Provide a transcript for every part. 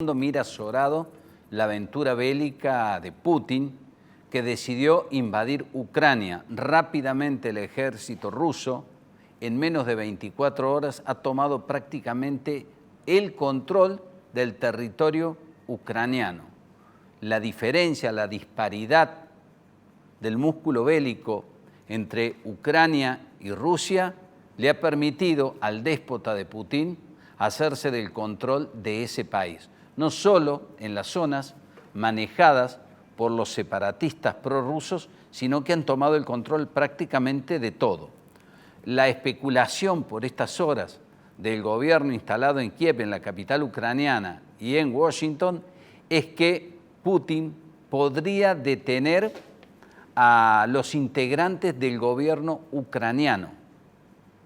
Mundo mira azorado la aventura bélica de Putin, que decidió invadir Ucrania. Rápidamente el ejército ruso, en menos de 24 horas, ha tomado prácticamente el control del territorio ucraniano. La diferencia, la disparidad del músculo bélico entre Ucrania y Rusia le ha permitido al déspota de Putin hacerse del control de ese país, no solo en las zonas manejadas por los separatistas prorrusos, sino que han tomado el control prácticamente de todo. La especulación por estas horas del gobierno instalado en Kiev, en la capital ucraniana, y en Washington, es que Putin podría detener a los integrantes del gobierno ucraniano,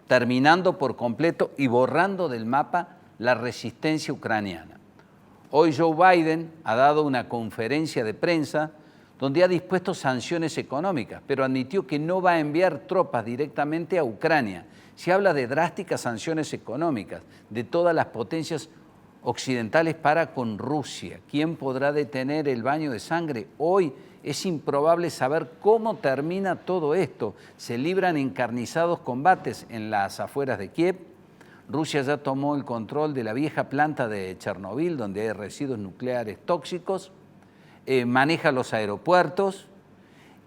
terminando por completo y borrando del mapa la resistencia ucraniana. Hoy Joe Biden ha dado una conferencia de prensa donde ha dispuesto sanciones económicas, pero admitió que no va a enviar tropas directamente a Ucrania. Se habla de drásticas sanciones económicas de todas las potencias occidentales para con Rusia. ¿Quién podrá detener el baño de sangre? Hoy es improbable saber cómo termina todo esto. Se libran encarnizados combates en las afueras de Kiev. Rusia ya tomó el control de la vieja planta de Chernobyl, donde hay residuos nucleares tóxicos, maneja los aeropuertos,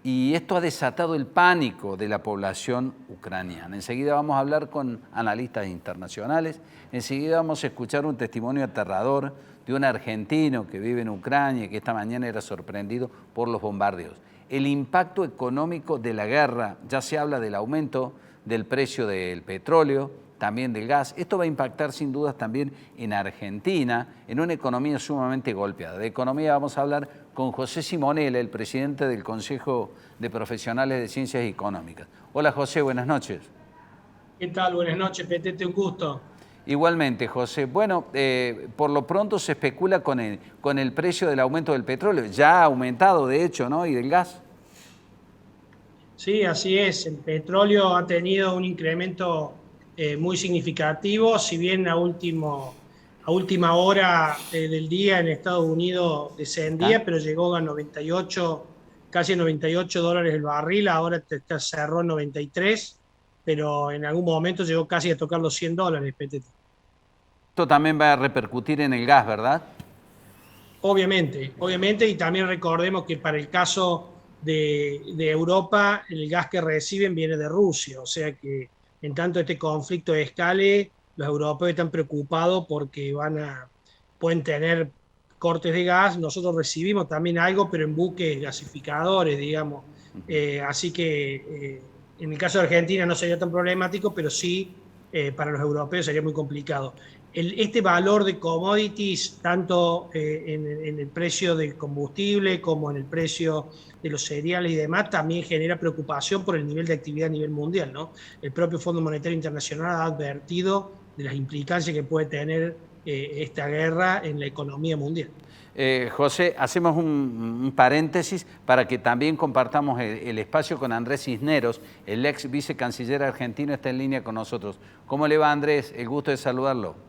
y esto ha desatado el pánico de la población ucraniana. Enseguida vamos a hablar con analistas internacionales, enseguida vamos a escuchar un testimonio aterrador de un argentino que vive en Ucrania y que esta mañana era sorprendido por los bombardeos. El impacto económico de la guerra, ya se habla del aumento del precio del petróleo, también del gas. Esto va a impactar sin dudas también en Argentina, en una economía sumamente golpeada. De economía vamos a hablar con José Simonella, el presidente del Consejo de Profesionales de Ciencias Económicas. Hola José, buenas noches. ¿Qué tal? Buenas noches, Petete, un gusto. Igualmente, José. Bueno, por lo pronto se especula con el precio del aumento del petróleo. Ya ha aumentado, de hecho, ¿no? Y del gas. Sí, así es. El petróleo ha tenido un incremento muy significativo, si bien a última hora del día en Estados Unidos ¿Ah? descendía, pero llegó a 98, casi a $98 el barril, ahora cerró en 93, pero en algún momento llegó casi a tocar los $100, Petete. Esto también va a repercutir en el gas, ¿verdad? Obviamente, y también recordemos que para el caso de Europa, el gas que reciben viene de Rusia, o sea que en tanto este conflicto escale, los europeos están preocupados porque pueden tener cortes de gas. Nosotros recibimos también algo, pero en buques gasificadores, digamos. Así que en el caso de Argentina no sería tan problemático, pero sí para los europeos sería muy complicado. Este valor de commodities, tanto en el precio del combustible como en el precio de los cereales y demás, también genera preocupación por el nivel de actividad a nivel mundial, ¿no? El propio Fondo Monetario Internacional ha advertido de las implicancias que puede tener esta guerra en la economía mundial. José, hacemos un paréntesis para que también compartamos el espacio con Andrés Cisneros, el ex vicecanciller argentino, está en línea con nosotros. ¿Cómo le va, Andrés? El gusto de saludarlo.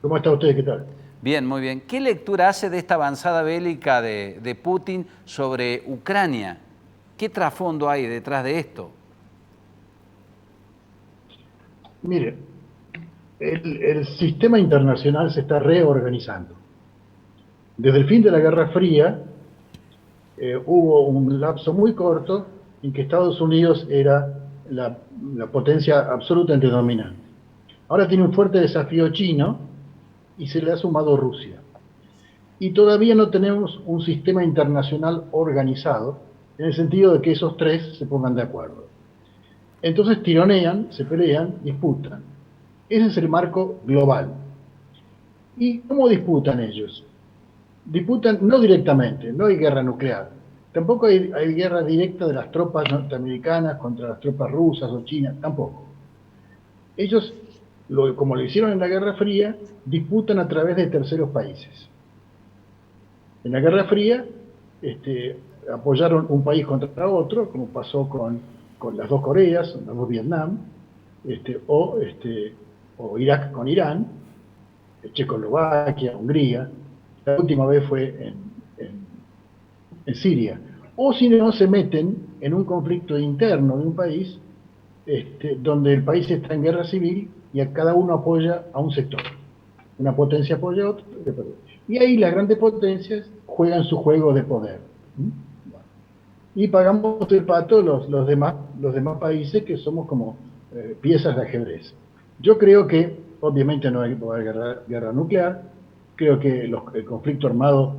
¿Cómo está usted? ¿Qué tal? Bien, muy bien. ¿Qué lectura hace de esta avanzada bélica de Putin sobre Ucrania? ¿Qué trasfondo hay detrás de esto? Mire, el sistema internacional se está reorganizando. Desde el fin de la Guerra Fría hubo un lapso muy corto en que Estados Unidos era la potencia absolutamente dominante. Ahora tiene un fuerte desafío chino y se le ha sumado Rusia. Y todavía no tenemos un sistema internacional organizado en el sentido de que esos tres se pongan de acuerdo. Entonces tironean, se pelean, disputan. Ese es el marco global. ¿Y cómo disputan ellos? Disputan no directamente, no hay guerra nuclear. Tampoco hay guerra directa de las tropas norteamericanas contra las tropas rusas o chinas, tampoco. Ellos, como lo hicieron en la Guerra Fría, disputan a través de terceros países. En la Guerra Fría apoyaron un país contra otro, como pasó con las dos Coreas, las dos Vietnam, o Irak con Irán, Checoslovaquia, Hungría. La última vez fue en Siria. O si no, se meten en un conflicto interno de un país donde el país está en guerra civil y a cada uno apoya a un sector. Una potencia apoya a otro. Y ahí las grandes potencias juegan su juego de poder. Y pagamos el pato los demás países que somos como piezas de ajedrez. Yo creo que, obviamente no hay guerra nuclear, creo que el conflicto armado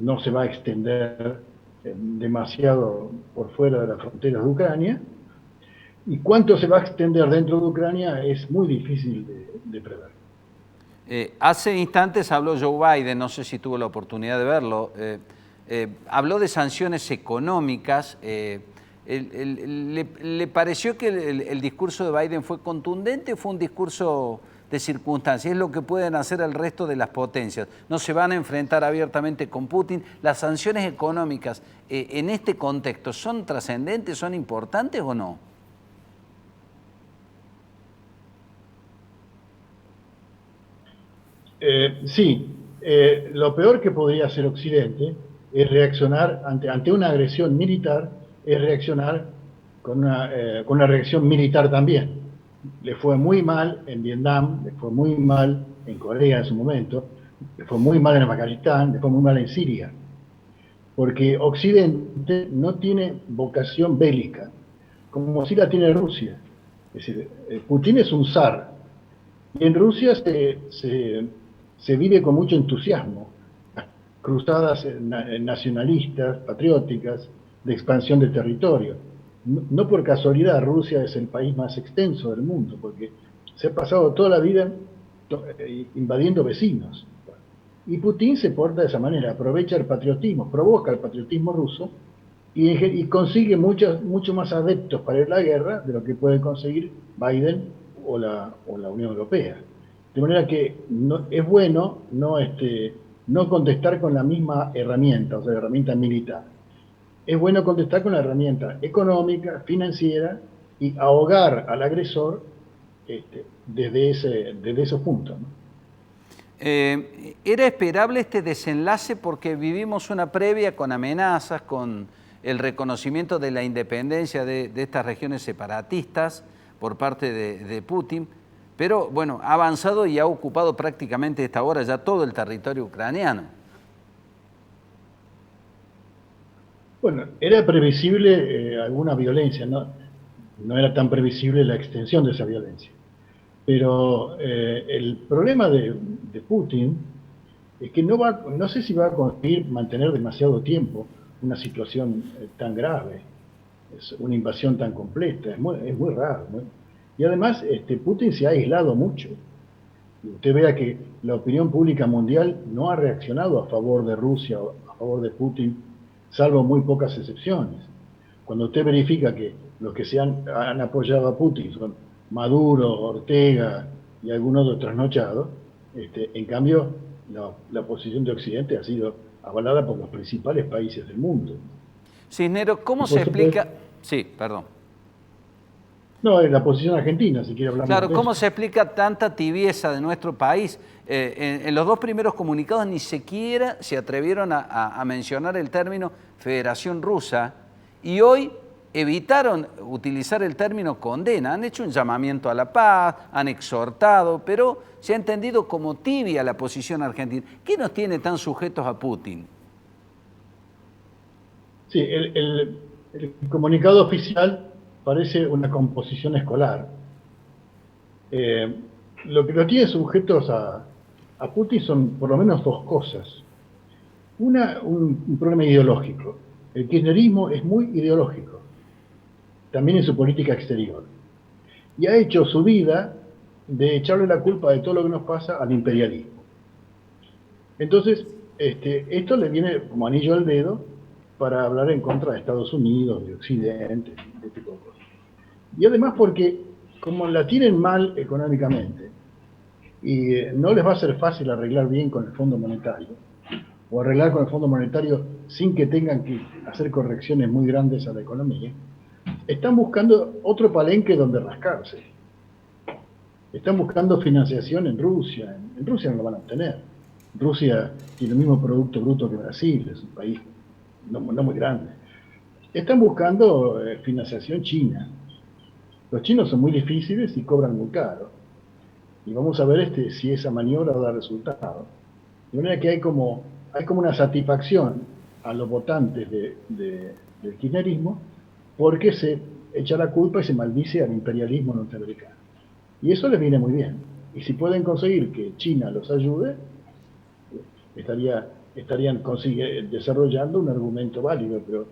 no se va a extender demasiado por fuera de las fronteras de Ucrania, y cuánto se va a extender dentro de Ucrania es muy difícil de prever. Hace instantes habló Joe Biden, no sé si tuvo la oportunidad de verlo, habló de sanciones económicas. ¿Le pareció que el discurso de Biden fue contundente o fue un discurso de circunstancias? Es lo que pueden hacer el resto de las potencias. No se van a enfrentar abiertamente con Putin. ¿Las sanciones económicas en este contexto son trascendentes, son importantes o no? Sí, lo peor que podría hacer Occidente es reaccionar ante una agresión militar, es reaccionar con una reacción militar también. Le fue muy mal en Vietnam, le fue muy mal en Corea en su momento, le fue muy mal en Afganistán, le fue muy mal en Siria, porque Occidente no tiene vocación bélica, como sí la tiene Rusia. Es decir, Putin es un zar, y en Rusia se vive con mucho entusiasmo cruzadas nacionalistas, patrióticas, de expansión de territorio. No por casualidad Rusia es el país más extenso del mundo, porque se ha pasado toda la vida invadiendo vecinos. Y Putin se porta de esa manera, aprovecha el patriotismo, provoca el patriotismo ruso y consigue mucho más adeptos para ir a la guerra de lo que puede conseguir Biden o la Unión Europea. De manera que es bueno no contestar con la misma herramienta, o sea, la herramienta militar. Es bueno contestar con la herramienta económica, financiera, y ahogar al agresor desde esos puntos, ¿no? ¿Era esperable este desenlace porque vivimos una previa con amenazas, con el reconocimiento de la independencia de estas regiones separatistas por parte de Putin? Pero bueno, ha avanzado y ha ocupado prácticamente a esta hora ya todo el territorio ucraniano. Bueno, era previsible alguna violencia, no era tan previsible la extensión de esa violencia. Pero el problema de Putin es que no sé si va a conseguir mantener demasiado tiempo una situación tan grave, es una invasión tan completa, es muy raro, ¿no? Y además Putin se ha aislado mucho. Usted vea que la opinión pública mundial no ha reaccionado a favor de Rusia o a favor de Putin, salvo muy pocas excepciones. Cuando usted verifica que los que han apoyado a Putin son Maduro, Ortega y algunos otros trasnochados, en cambio la posición de Occidente ha sido avalada por los principales países del mundo. Cisneros, ¿cómo se explica? Sí, perdón. No, la posición argentina, si quiere hablar más de eso. Claro, ¿cómo se explica tanta tibieza de nuestro país? En los dos primeros comunicados ni siquiera se atrevieron a mencionar el término Federación Rusa y hoy evitaron utilizar el término condena. Han hecho un llamamiento a la paz, han exhortado, pero se ha entendido como tibia la posición argentina. ¿Qué nos tiene tan sujetos a Putin? Sí, el comunicado oficial parece una composición escolar. Lo que lo tiene sujetos a Putin son por lo menos dos cosas. Un problema ideológico. El kirchnerismo es muy ideológico, también en su política exterior. Y ha hecho su vida de echarle la culpa de todo lo que nos pasa al imperialismo. Entonces, esto le viene como anillo al dedo para hablar en contra de Estados Unidos, de Occidente, de este tipo de cosas. Y además porque, como la tienen mal económicamente, y no les va a ser fácil arreglar bien con el Fondo Monetario, o arreglar con el Fondo Monetario sin que tengan que hacer correcciones muy grandes a la economía, están buscando otro palenque donde rascarse. Están buscando financiación en Rusia. En Rusia no lo van a obtener. Rusia tiene el mismo Producto Bruto que Brasil, es un país no muy grande. Están buscando financiación china. Los chinos son muy difíciles y cobran muy caro. Y vamos a ver si esa maniobra da resultado. De manera que hay como una satisfacción a los votantes del kirchnerismo porque se echa la culpa y se maldice al imperialismo norteamericano. Y eso les viene muy bien. Y si pueden conseguir que China los ayude, estarían desarrollando un argumento válido, pero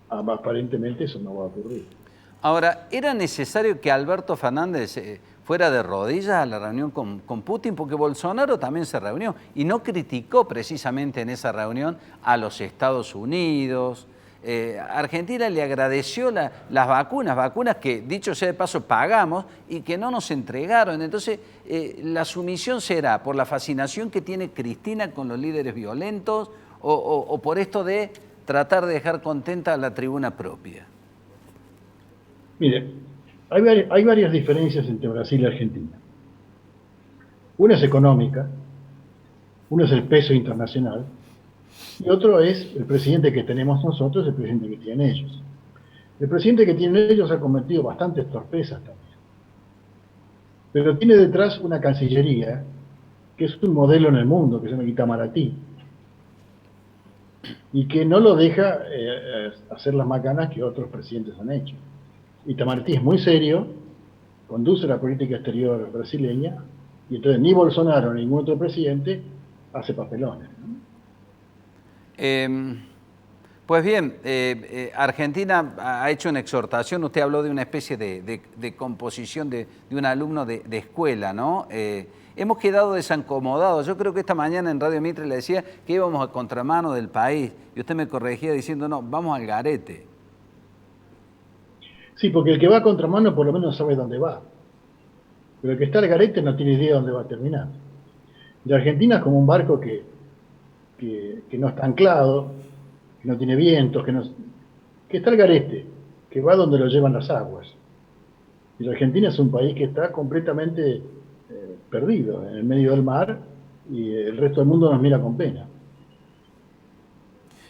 aparentemente eso no va a ocurrir. Ahora, ¿era necesario que Alberto Fernández fuera de rodillas a la reunión con Putin? Porque Bolsonaro también se reunió y no criticó precisamente en esa reunión a los Estados Unidos. Argentina le agradeció las vacunas que, dicho sea de paso, pagamos y que no nos entregaron. Entonces, la sumisión será por la fascinación que tiene Cristina con los líderes violentos o por esto de tratar de dejar contenta a la tribuna propia. Mire, hay varias diferencias entre Brasil y Argentina. Una es económica, uno es el peso internacional, y otro es el presidente que tenemos nosotros, el presidente que tienen ellos. El presidente que tienen ellos ha cometido bastantes torpezas también. Pero tiene detrás una cancillería que es un modelo en el mundo, que se llama Itamaraty, y que no lo deja hacer las macanas que otros presidentes han hecho. Itamaraty es muy serio, conduce la política exterior brasileña, y entonces ni Bolsonaro ni ningún otro presidente hace papelones, ¿no? Pues bien, Argentina ha hecho una exhortación, usted habló de una especie de composición de un alumno de escuela, ¿no? Hemos quedado desacomodados. Yo creo que esta mañana en Radio Mitre le decía que íbamos a contramano del país y usted me corregía diciendo, no, vamos al garete. Sí, porque el que va a contramano por lo menos sabe dónde va. Pero el que está al garete no tiene idea de dónde va a terminar. Y Argentina es como un barco que no está anclado, que no tiene vientos, que está al garete, que va donde lo llevan las aguas. Y la Argentina es un país que está completamente perdido en el medio del mar y el resto del mundo nos mira con pena.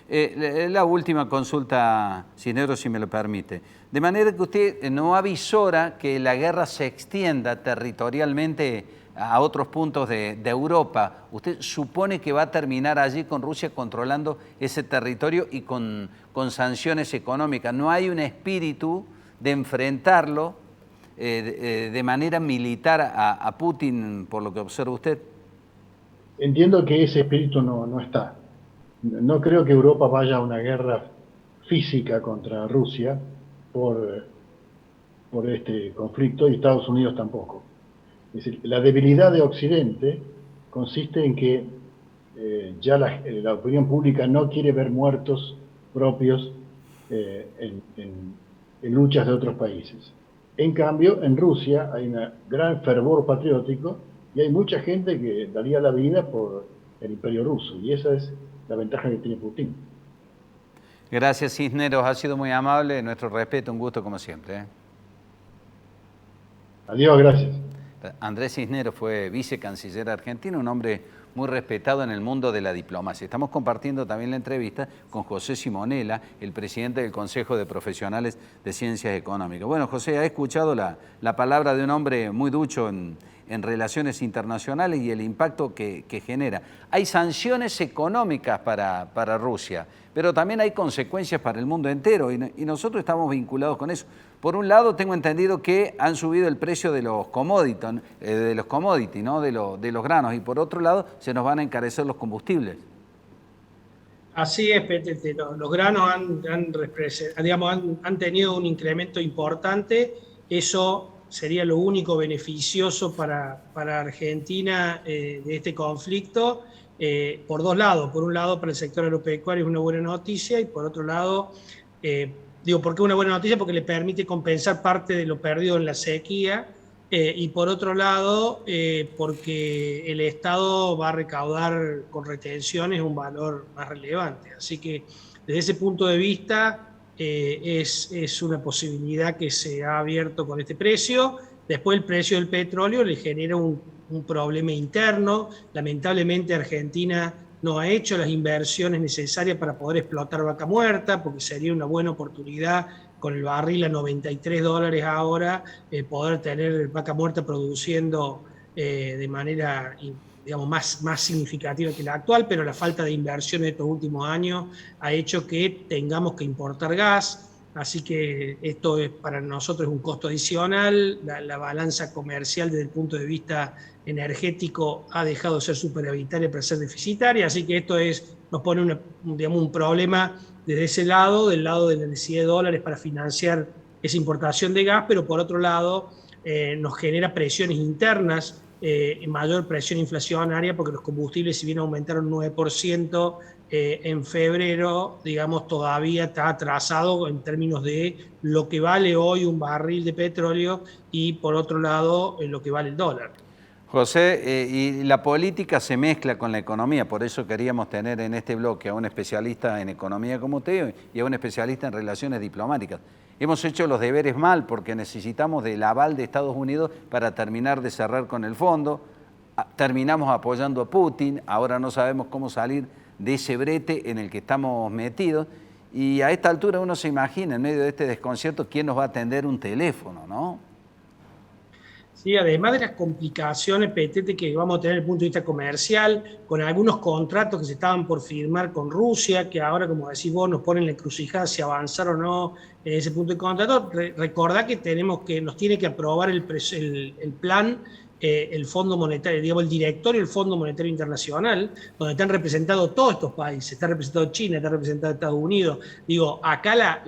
La última consulta, Cisneros, si me lo permite. De manera que usted no avisora que la guerra se extienda territorialmente a otros puntos de Europa. ¿Usted supone que va a terminar allí con Rusia controlando ese territorio y con sanciones económicas? ¿No hay un espíritu de enfrentarlo de manera militar a Putin, por lo que observa usted? Entiendo que ese espíritu no está. No creo que Europa vaya a una guerra física contra Rusia por este conflicto y Estados Unidos tampoco. Es decir, la debilidad de Occidente consiste en que ya la opinión pública no quiere ver muertos propios en luchas de otros países. En cambio, en Rusia hay un gran fervor patriótico y hay mucha gente que daría la vida por el imperio ruso, y esa es la ventaja que tiene Putin. Gracias, Cisneros, ha sido muy amable, nuestro respeto, un gusto como siempre. Adiós, gracias. Andrés Cisneros fue vicecanciller argentino, un hombre muy respetado en el mundo de la diplomacia. Estamos compartiendo también la entrevista con José Simonella, el presidente del Consejo de Profesionales de Ciencias Económicas. Bueno, José, ha escuchado la palabra de un hombre muy ducho en relaciones internacionales y el impacto que genera. Hay sanciones económicas para Rusia, pero también hay consecuencias para el mundo entero y nosotros estamos vinculados con eso. Por un lado, tengo entendido que han subido el precio de los commodities, ¿no? de los granos, y por otro lado, se nos van a encarecer los combustibles. Así es, Petete. Los granos han tenido un incremento importante. Eso sería lo único beneficioso para Argentina de este conflicto, por dos lados. Por un lado, para el sector agropecuario es una buena noticia, y por otro lado, ¿por qué una buena noticia? Porque le permite compensar parte de lo perdido en la sequía, y por otro lado, porque el Estado va a recaudar con retenciones un valor más relevante. Así que desde ese punto de vista es una posibilidad que se ha abierto con este precio, Después el precio del petróleo le genera un problema interno. Lamentablemente Argentina no ha hecho las inversiones necesarias para poder explotar Vaca Muerta, porque sería una buena oportunidad con el barril a $93 ahora, poder tener Vaca Muerta produciendo de manera, digamos, más significativa que la actual, pero la falta de inversión de estos últimos años ha hecho que tengamos que importar gas. Así que esto es, para nosotros es un costo adicional. La balanza comercial desde el punto de vista energético ha dejado de ser superavitaria para ser deficitaria, así que esto nos pone digamos, un problema desde ese lado, del lado de la necesidad de dólares para financiar esa importación de gas, pero por otro lado nos genera presiones internas, mayor presión inflacionaria, porque los combustibles, si bien aumentaron 9%, en febrero, digamos, todavía está atrasado en términos de lo que vale hoy un barril de petróleo y, por otro lado, lo que vale el dólar. José, y la política se mezcla con la economía, por eso queríamos tener en este bloque a un especialista en economía como usted y a un especialista en relaciones diplomáticas. Hemos hecho los deberes mal porque necesitamos del aval de Estados Unidos para terminar de cerrar con el fondo. Terminamos apoyando a Putin, ahora no sabemos cómo salir de ese brete en el que estamos metidos. Y a esta altura uno se imagina, en medio de este desconcierto, quién nos va a atender un teléfono, ¿no? Sí, además de las complicaciones, Petete, que vamos a tener desde el punto de vista comercial, con algunos contratos que se estaban por firmar con Rusia, que ahora, como decís vos, nos ponen la encrucijada si avanzar o no en ese punto de contrato. Recordá que nos tiene que aprobar el plan, el Fondo Monetario, digamos, el directorio del Fondo Monetario Internacional, donde están representados todos estos países. Está representado China, está representado Estados Unidos. Digo, acá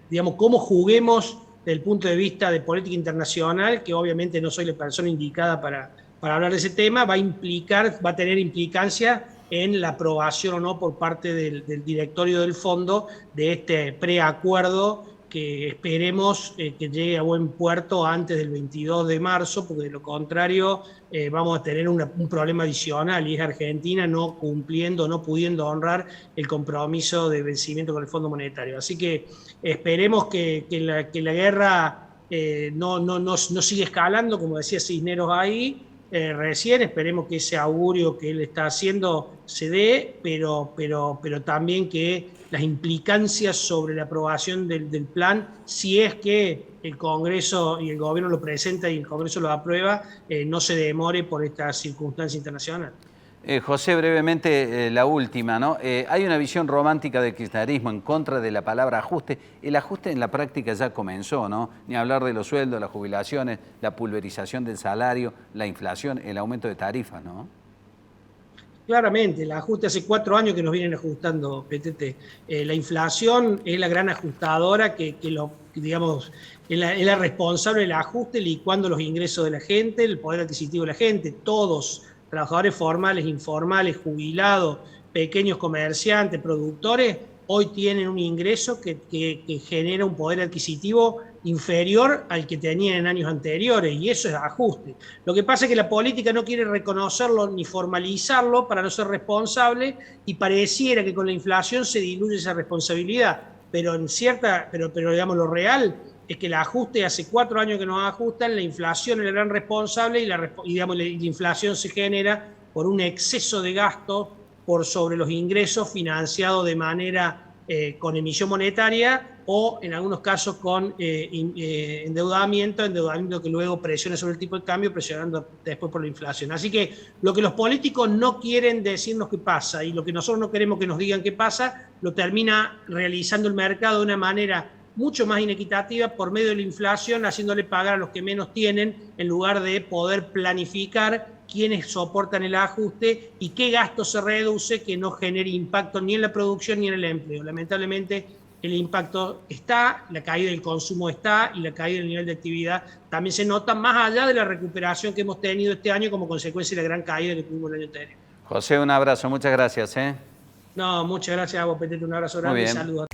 digamos, cómo juguemos desde el punto de vista de política internacional, que obviamente no soy la persona indicada para hablar de ese tema, va a tener implicancia en la aprobación o no por parte del directorio del fondo de este preacuerdo que esperemos que llegue a buen puerto antes del 22 de marzo, porque de lo contrario vamos a tener un problema adicional, y es Argentina no cumpliendo, no pudiendo honrar el compromiso de vencimiento con el Fondo Monetario. Así que esperemos que la guerra no siga escalando, como decía Cisneros ahí recién. Esperemos que ese augurio que él está haciendo se dé, pero también que las implicancias sobre la aprobación del plan, si es que el Congreso y el gobierno lo presenta y el Congreso lo aprueba, no se demore por esta circunstancia internacional. José, brevemente la última, ¿no? Hay una visión romántica del kirchnerismo en contra de la palabra ajuste. El ajuste en la práctica ya comenzó, ¿no? Ni hablar de los sueldos, las jubilaciones, la pulverización del salario, la inflación, el aumento de tarifas, ¿no? Claramente, el ajuste hace 4 años que nos vienen ajustando, PTT. La inflación es la gran ajustadora digamos, es la responsable del ajuste, licuando los ingresos de la gente, el poder adquisitivo de la gente. Todos, trabajadores formales, informales, jubilados, pequeños comerciantes, productores, hoy tienen un ingreso que genera un poder adquisitivo inferior al que tenían en años anteriores, y eso es ajuste. Lo que pasa es que la política no quiere reconocerlo ni formalizarlo para no ser responsable, y pareciera que con la inflación se diluye esa responsabilidad, pero digamos, lo real es que el ajuste hace 4 años que nos ajustan, la inflación es la gran responsable, y digamos, la inflación se genera por un exceso de gasto por sobre los ingresos, financiado de manera con emisión monetaria, o en algunos casos con endeudamiento que luego presiona sobre el tipo de cambio, presionando después por la inflación. Así que lo que los políticos no quieren decirnos qué pasa, y lo que nosotros no queremos que nos digan qué pasa, lo termina realizando el mercado de una manera mucho más inequitativa por medio de la inflación, haciéndole pagar a los que menos tienen, en lugar de poder planificar quiénes soportan el ajuste y qué gasto se reduce que no genere impacto ni en la producción ni en el empleo. Lamentablemente el impacto está, la caída del consumo está, y la caída del nivel de actividad también se nota, más allá de la recuperación que hemos tenido este año como consecuencia de la gran caída que tuvimos el año anterior. José, un abrazo, muchas gracias. No, muchas gracias a vos, Petete, un abrazo grande y saludos.